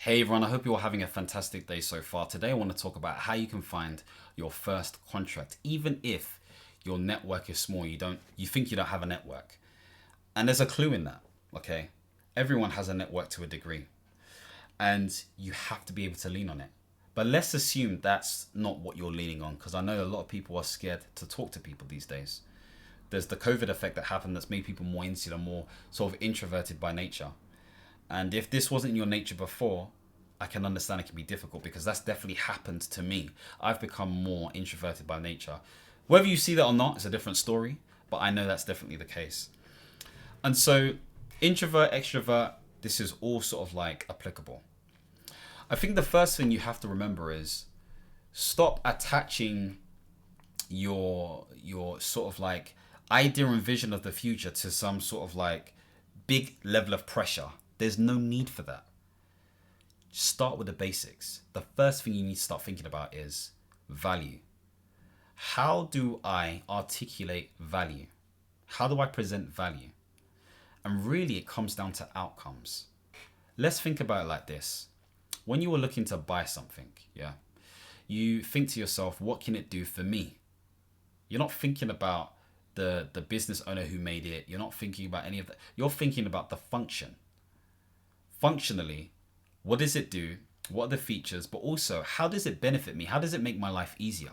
Hey everyone, I hope you're having a fantastic day so far. Today I want to talk about how you can find your first contract, even if your network is small. You think you don't have a network. And there's a clue in that, okay? Everyone has a network to a degree, and you have to be able to lean on it. But let's assume that's not what you're leaning on, because I know a lot of people are scared to talk to people these days. There's the COVID effect that happened that's made people more insular, more sort of introverted by nature. And if this wasn't your nature before, I can understand it can be difficult because that's definitely happened to me. I've become more introverted by nature. Whether you see that or not, it's a different story, but I know that's definitely the case. And so, introvert, extrovert, this is all sort of like applicable. I think the first thing you have to remember is stop attaching your sort of like idea and vision of the future to some sort of like big level of pressure. There's no need for that. Start with the basics. The first thing you need to start thinking about is value. How do I articulate value? How do I present value? And really, it comes down to outcomes. Let's think about it like this. When you are looking to buy something, yeah, you think to yourself, what can it do for me? You're not thinking about the business owner who made it. You're not thinking about any of that. You're thinking about the function. Functionally, what does it do? What are the features? But also, how does it benefit me? How does it make my life easier?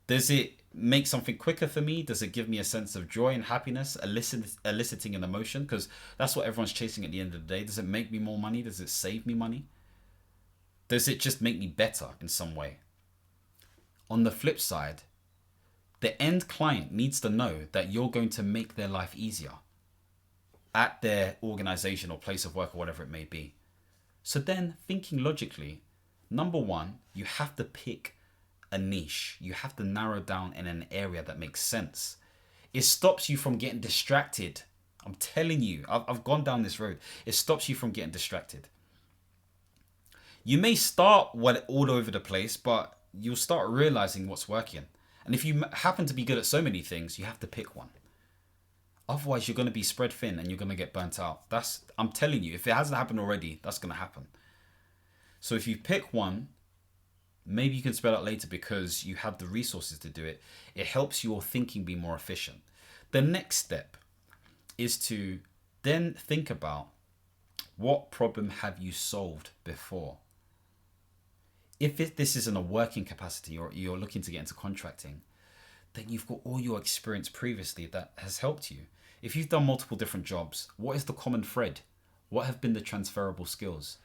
Does it make something quicker for me? Does it give me a sense of joy and happiness, eliciting an emotion? Because that's what everyone's chasing at the end of the day. Does it make me more money? Does it save me money? Does it just make me better in some way? On the flip side, the end client needs to know that you're going to make their life easier at their organization or place of work or whatever it may be. So then, thinking logically, number one, you have to pick a niche. You have to narrow down in an area that makes sense. It stops you from getting distracted. I'm telling you, I've gone down this road. It stops you from getting distracted. You may start all over the place, but you'll start realizing what's working. And if you happen to be good at so many things, you have to pick one. Otherwise, you're going to be spread thin and you're going to get burnt out. I'm telling you, if it hasn't happened already, that's going to happen. So if you pick one, maybe you can spread out later because you have the resources to do it. It helps your thinking be more efficient. The next step is to then think about what problem have you solved before. If this is in a working capacity or you're looking to get into contracting, then you've got all your experience previously that has helped you. If you've done multiple different jobs, what is the common thread? What have been the transferable skills?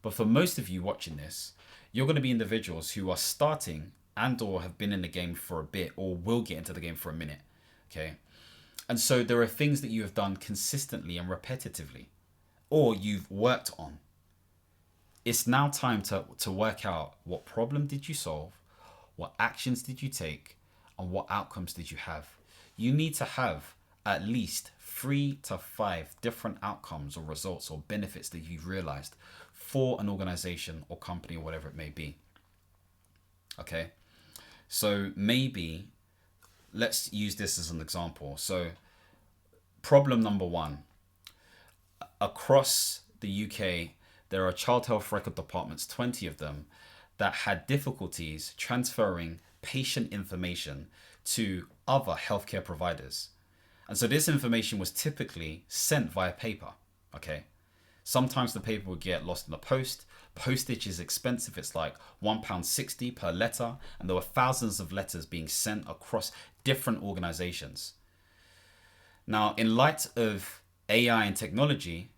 But for most of you watching this, you're going to be individuals who are starting and or have been in the game for a bit or will get into the game for a minute. Okay. And so there are things that you have done consistently and repetitively or you've worked on. It's now time to work out what problem did you solve, what actions did you take, and what outcomes did you have. You need to have at least 3 to 5 different outcomes or results or benefits that you've realized for an organization or company or whatever it may be. Okay, so maybe let's use this as an example. So problem number one, across the UK, there are child health record departments, 20 of them, that had difficulties transferring patient information to other healthcare providers. And so this information was typically sent via paper. Okay. Sometimes the paper would get lost in the post. Postage is expensive. It's like £1.60 per letter. And there were thousands of letters being sent across different organizations. Now, in light of AI and technology,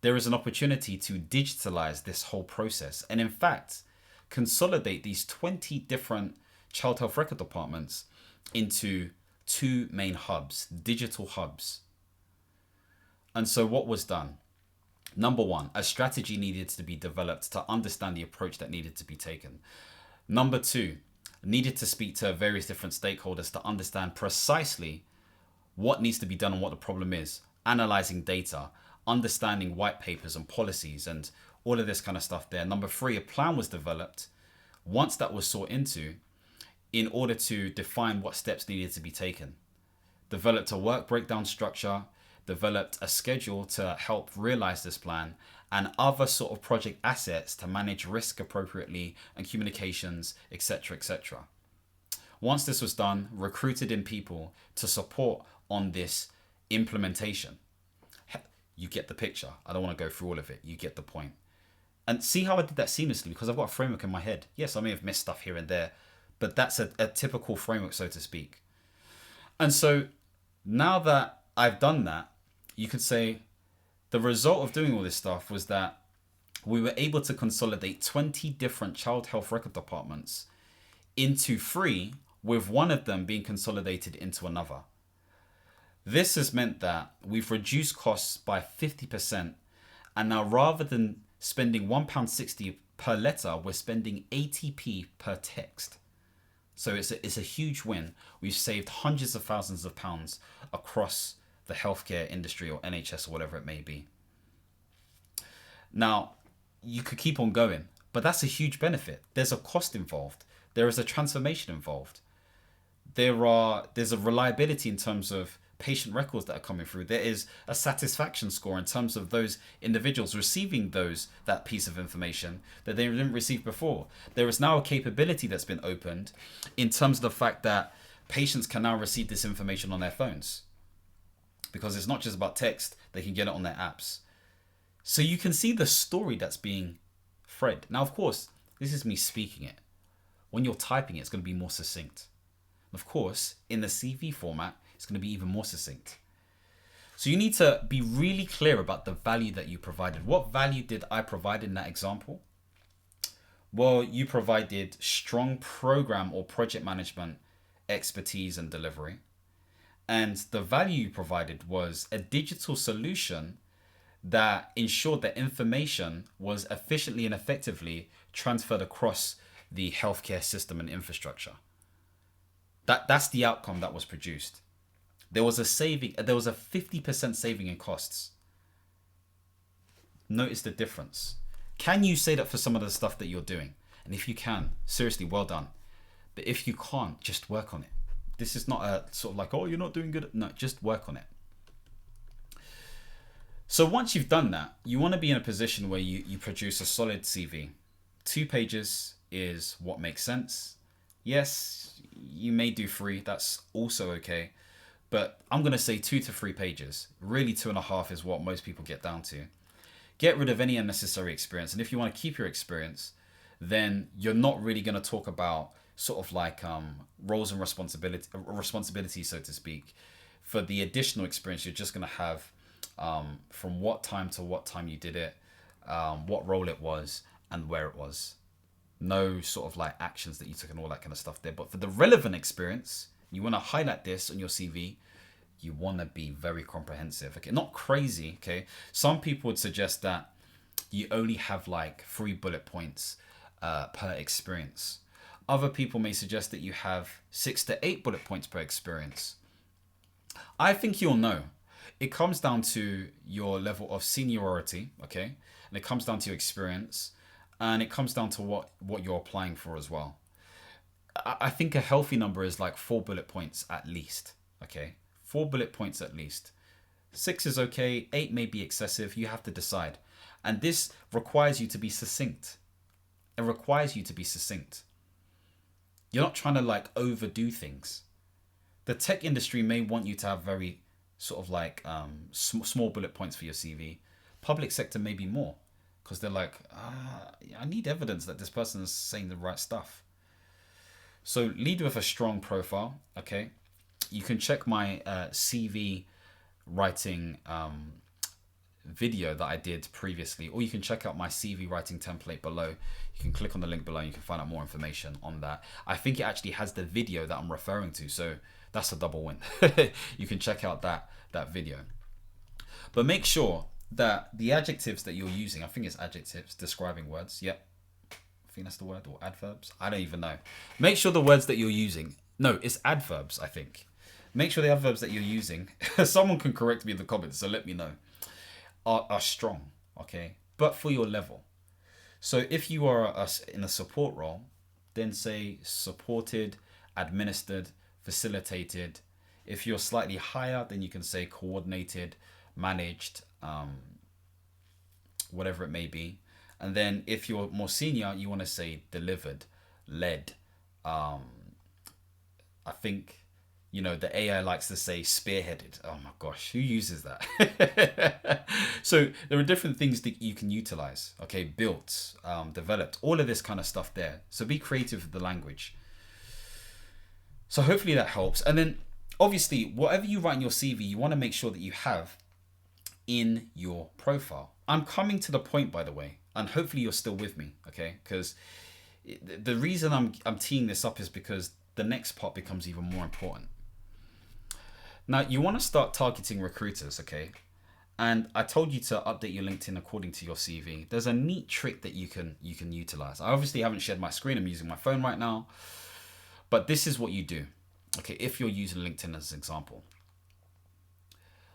there is an opportunity to digitalize this whole process. And in fact, consolidate these 20 different child health record departments into 2 main hubs, digital hubs. And so what was done? Number one, a strategy needed to be developed to understand the approach that needed to be taken. Number two, needed to speak to various different stakeholders to understand precisely what needs to be done and what the problem is, analyzing data, understanding white papers and policies and all of this kind of stuff there. Number three, a plan was developed once that was sought into in order to define what steps needed to be taken. Developed a work breakdown structure, developed a schedule to help realize this plan, and other sort of project assets to manage risk appropriately and communications, etc., etc. Once this was done, recruited in people to support on this implementation. You get the picture. I don't want to go through all of it. You get the point. And see how I did that seamlessly, because I've got a framework in my head. Yes, I may have missed stuff here and there, but that's a typical framework, so to speak. And so now that I've done that, you could say the result of doing all this stuff was that we were able to consolidate 20 different child health record departments into 3, with one of them being consolidated into another. This has meant that we've reduced costs by 50%, and now rather than spending £1.60 per letter, we're spending 80p per text. So it's a huge win. We've saved hundreds of thousands of pounds across the healthcare industry, or NHS, or whatever it may be. Now, you could keep on going, but that's a huge benefit. There's a cost involved. There is a transformation involved. There's a reliability in terms of patient records that are coming through. There is a satisfaction score in terms of those individuals receiving that piece of information that they didn't receive before. There is now a capability that's been opened in terms of the fact that patients can now receive this information on their phones, because it's not just about text. They can get it on their apps. So you can see the story that's being thread. Now, of course, this is me speaking it. When you're typing it, it's going to be more succinct. Of course, in the CV format, it's going to be even more succinct. So you need to be really clear about the value that you provided. What value did I provide in that example? Well, you provided strong program or project management expertise and delivery. And the value you provided was a digital solution that ensured that information was efficiently and effectively transferred across the healthcare system and infrastructure. That's the outcome that was produced. There was a 50% saving in costs. Notice the difference. Can you say that for some of the stuff that you're doing? And if you can, seriously, well done. But if you can't, just work on it. This is not a sort of like, oh, you're not doing good. No, just work on it. So once you've done that, you want to be in a position where you produce a solid CV. 2 pages is what makes sense. Yes, you may do 3. That's also okay. But I'm going to say 2 to 3 pages. Really 2.5 is what most people get down to. Get rid of any unnecessary experience. And if you want to keep your experience, then you're not really going to talk about sort of like roles and responsibilities, so to speak. For the additional experience, you're just going to have from what time to what time you did it, what role it was, and where it was. No sort of like actions that you took and all that kind of stuff there. But for the relevant experience, you want to highlight this on your CV. You want to be very comprehensive. Okay, not crazy. Okay, some people would suggest that you only have like 3 bullet points per experience. Other people may suggest that you have 6 to 8 bullet points per experience. I think you'll know. It comes down to your level of seniority, okay? And it comes down to your experience, and it comes down to what you're applying for as well. I think a healthy number is like 4 bullet points at least, okay? 4 bullet points at least. 6 is okay, 8 may be excessive, you have to decide. And this requires you to be succinct. It requires you to be succinct. You're not trying to like overdo things. The tech industry may want you to have very sort of like small bullet points for your CV. Public sector may be more, because they're like, I need evidence that this person is saying the right stuff. So lead with a strong profile, okay? You can check my CV writing video that I did previously, or you can check out my CV writing template below. You can click on the link below and you can find out more information on that. I think it actually has the video that I'm referring to, so that's a double win. You can check out that video. But make sure that the adjectives that you're using, I think it's adjectives, describing words. Yep. I think that's the word, or adverbs. I don't even know. Make sure the words that you're using, no, it's adverbs, I think. Make sure the adverbs that you're using, someone can correct me in the comments, so let me know, are strong, okay? But for your level. So if you are in a support role, then say supported, administered, facilitated. If you're slightly higher, then you can say coordinated, managed, whatever it may be. And then if you're more senior, you want to say delivered, led. Um, I think, the AI likes to say spearheaded. Oh my gosh, who uses that? So there are different things that you can utilize. Okay, built, developed, all of this kind of stuff there. So be creative with the language. So hopefully that helps. And then obviously, whatever you write in your CV, you want to make sure that you have in your profile. I'm coming to the point, by the way, and hopefully you're still with me, okay? Because the reason I'm teeing this up is because the next part becomes even more important. Now, you want to start targeting recruiters, okay? And I told you to update your LinkedIn according to your CV. There's a neat trick that you can utilize. I obviously haven't shared my screen. I'm using my phone right now. But this is what you do, okay, if you're using LinkedIn as an example.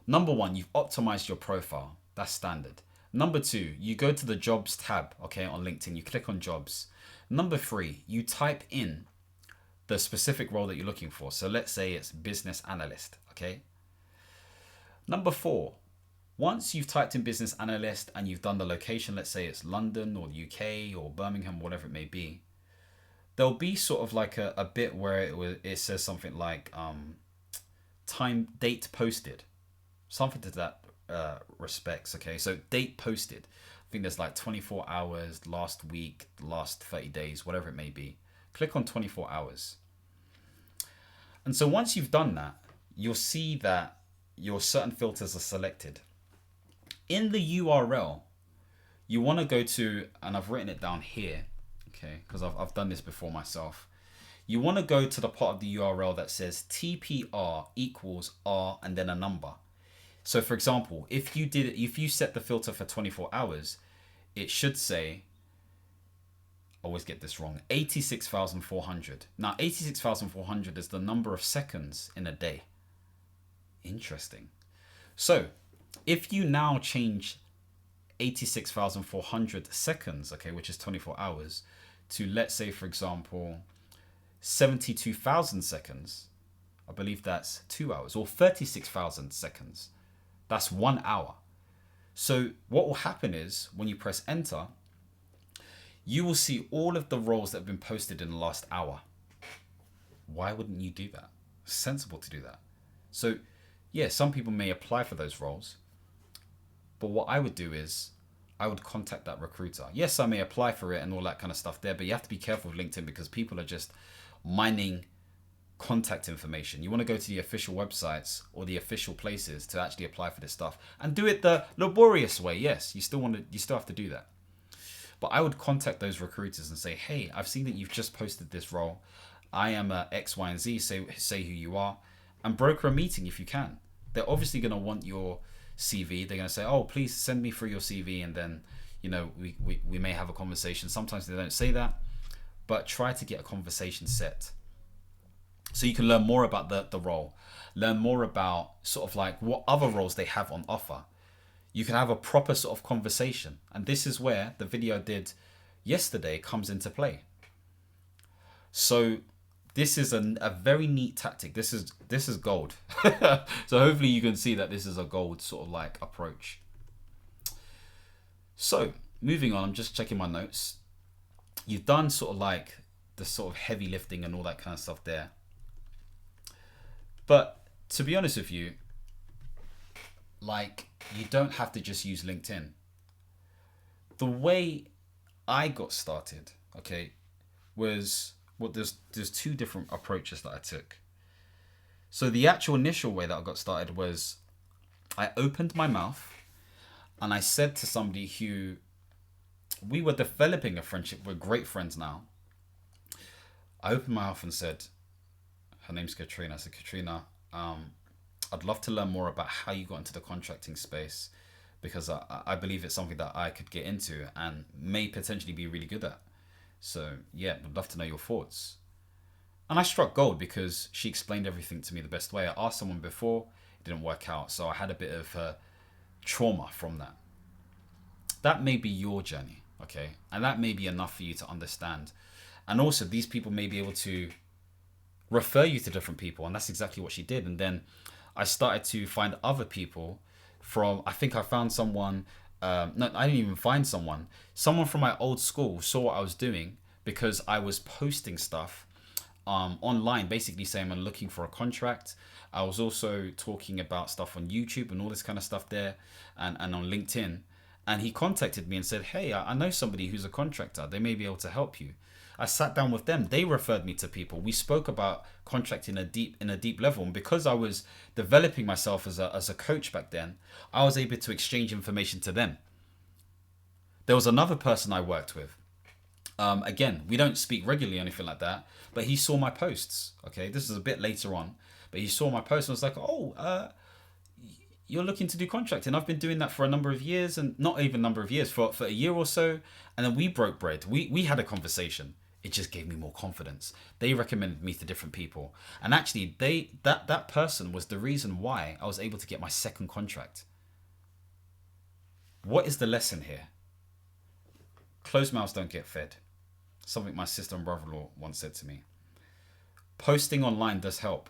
Number one, you've optimized your profile. That's standard. Number two, you go to the jobs tab, okay, on LinkedIn. You click on jobs. Number three, you type in the specific role that you're looking for. So let's say it's business analyst, okay? Number four, once you've typed in business analyst and you've done the location, let's say it's London or the UK or Birmingham, whatever it may be, there'll be sort of like a bit where it says something like time, date posted, something to that respects, okay? So date posted, I think there's like 24 hours, last week, last 30 days, whatever it may be. Click on 24 hours. And so once you've done that, you'll see that your certain filters are selected. In the URL, you want to go to, and I've written it down here, okay, because I've done this before myself. You want to go to the part of the URL that says TPR equals R and then a number. So for example, if you set the filter for 24 hours, it should say, I always get this wrong, 86,400. Now 86,400 is the number of seconds in a day. Interesting. So if you now change 86,400 seconds, okay, which is 24 hours, to, let's say, for example, 72,000 seconds, I believe that's 2 hours, or 36,000 seconds, that's 1 hour. So what will happen is when you press enter, you will see all of the roles that have been posted in the last hour. Why wouldn't you do that? It's sensible to do that. So yeah, some people may apply for those roles, but what I would do is I would contact that recruiter. Yes, I may apply for it and all that kind of stuff there, but you have to be careful with LinkedIn because people are just mining contact information. You want to go to the official websites or the official places to actually apply for this stuff and do it the laborious way. Yes, you still have to do that. But I would contact those recruiters and say, hey, I've seen that you've just posted this role. I am a X, Y, and Z. Say who you are and broker a meeting if you can. They're obviously going to want your CV. They're going to say, oh, please send me through your CV. And then, we may have a conversation. Sometimes they don't say that, but try to get a conversation set. So you can learn more about the role, learn more about sort of like what other roles they have on offer. You can have a proper sort of conversation. And this is where the video I did yesterday comes into play. So this is a very neat tactic. This is gold. So hopefully you can see that this is a gold sort of like approach. So moving on, I'm just checking my notes. You've done sort of like the sort of heavy lifting and all that kind of stuff there. But to be honest with you, like, you don't have to just use LinkedIn. The way I got started, okay, was, well, there's two different approaches that I took. So the actual initial way that I got started was I opened my mouth and I said to somebody who we were developing a friendship, we're great friends now. I opened my mouth and said, her name's Katrina. I said, Katrina, I'd love to learn more about how you got into the contracting space because I believe it's something that I could get into and may potentially be really good at. So yeah, I'd love to know your thoughts. And I struck gold because she explained everything to me the best way. I asked someone before, it didn't work out. So I had a bit of trauma from that. That may be your journey, okay? And that may be enough for you to understand. And also these people may be able to refer you to different people. And that's exactly what she did. And then I started to find other people from, I think I found someone, no, I didn't even find someone. Someone from my old school saw what I was doing because I was posting stuff online, basically saying I'm looking for a contract. I was also talking about stuff on YouTube and all this kind of stuff there, and on LinkedIn. And he contacted me and said, hey, I know somebody who's a contractor. They may be able to help you. I sat down with them. They referred me to people. We spoke about contracting in a deep level. And because I was developing myself as a coach back then, I was able to exchange information to them. There was another person I worked with. Again, we don't speak regularly or anything like that, but he saw my posts. Okay, this is a bit later on, but he saw my post and was like, oh, you're looking to do contracting. I've been doing that for a number of years, and not even a number of years, for a year or so. And then we broke bread. We had a conversation. It just gave me more confidence. They recommended me to different people. And actually, that person was the reason why I was able to get my second contract. What is the lesson here? Closed mouths don't get fed. Something my sister and brother-in-law once said to me. Posting online does help.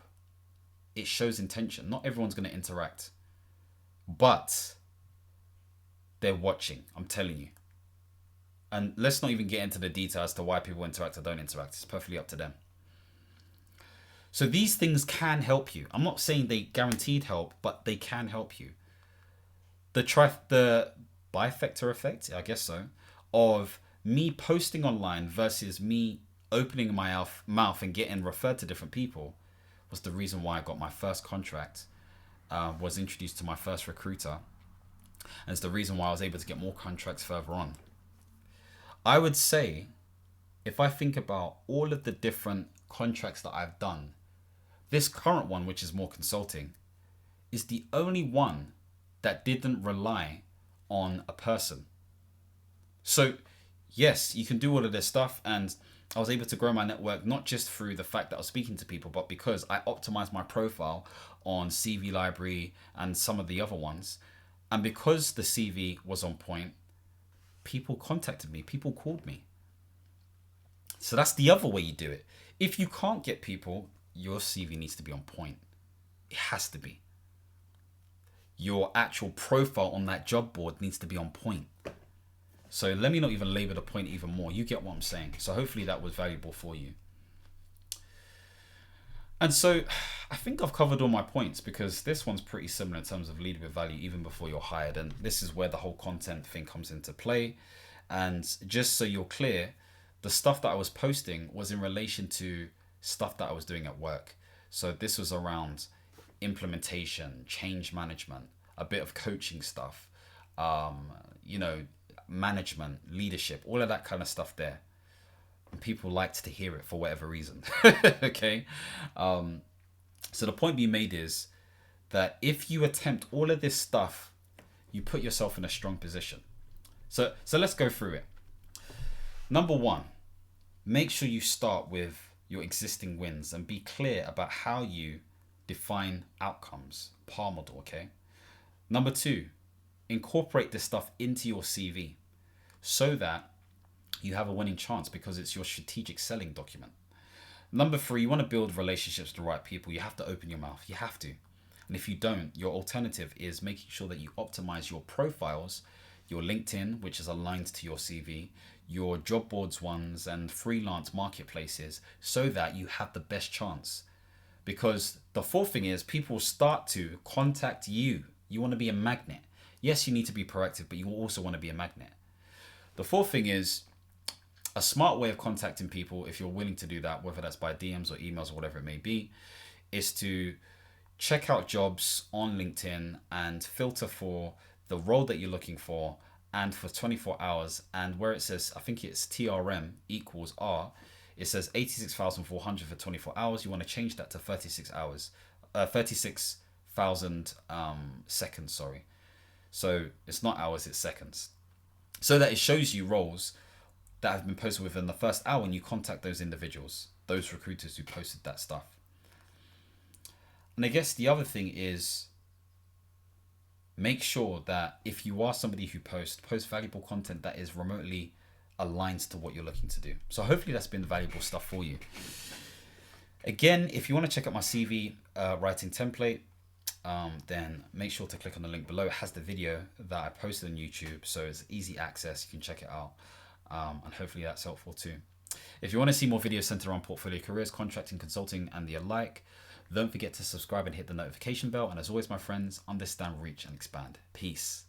It shows intention. Not everyone's going to interact. But they're watching, I'm telling you. And let's not even get into the details as to why people interact or don't interact. It's perfectly up to them. So these things can help you. I'm not saying they guaranteed help, but they can help you. The bifector effect, I guess so, of me posting online versus me opening my mouth and getting referred to different people was the reason why I got my first contract, was introduced to my first recruiter, and it's the reason why I was able to get more contracts further on. I would say, if I think about all of the different contracts that I've done, this current one, which is more consulting, is the only one that didn't rely on a person. So yes, you can do all of this stuff, and I was able to grow my network not just through the fact that I was speaking to people, but because I optimized my profile on CV Library and some of the other ones. And because the CV was on point, people contacted me, people called me. So that's the other way you do it. If you can't get people, your CV needs to be on point. It has to be. Your actual profile on that job board needs to be on point. So let me not even labor the point even more. You get what I'm saying. So hopefully that was valuable for you. And so I think I've covered all my points, because this one's pretty similar in terms of lead with value even before you're hired. And this is where the whole content thing comes into play. And just so you're clear, the stuff that I was posting was in relation to stuff that I was doing at work. So this was around implementation, change management, a bit of coaching stuff, management, leadership, all of that kind of stuff there. And people liked to hear it for whatever reason. Okay. So the point being made is that if you attempt all of this stuff, you put yourself in a strong position. So let's go through it. Number one, make sure you start with your existing wins and be clear about how you define outcomes. PAR model, okay? Number two, incorporate this stuff into your CV so that you have a winning chance, because it's your strategic selling document. Number three, you want to build relationships with the right people. You have to open your mouth. You have to. And if you don't, your alternative is making sure that you optimize your profiles, your LinkedIn, which is aligned to your CV, your job boards ones and freelance marketplaces, so that you have the best chance. Because the fourth thing is, people start to contact you. You want to be a magnet. Yes, you need to be proactive, but you also want to be a magnet. The fourth thing is, a smart way of contacting people, if you're willing to do that, whether that's by DMs or emails or whatever it may be, is to check out jobs on LinkedIn and filter for the role that you're looking for and for 24 hours. And where it says, I think it's TRM equals R, it says 86,400 for 24 hours. You want to change that to 36,000 seconds, sorry. So it's not hours, it's seconds. So that it shows you roles that have been posted within the first hour, and you contact those individuals, those recruiters who posted that stuff. And I guess the other thing is, make sure that if you are somebody who post valuable content that is remotely aligned to what you're looking to do. So hopefully that's been valuable stuff for you. Again, if you want to check out my CV writing template, then make sure to click on the link below. It has the video that I posted on YouTube, so it's easy access. You can check it out, and hopefully that's helpful too. If you want to see more videos centered around portfolio careers, contracting, consulting, and the alike, don't forget to subscribe and hit the notification bell. And as always, my friends, understand, reach, and expand. Peace.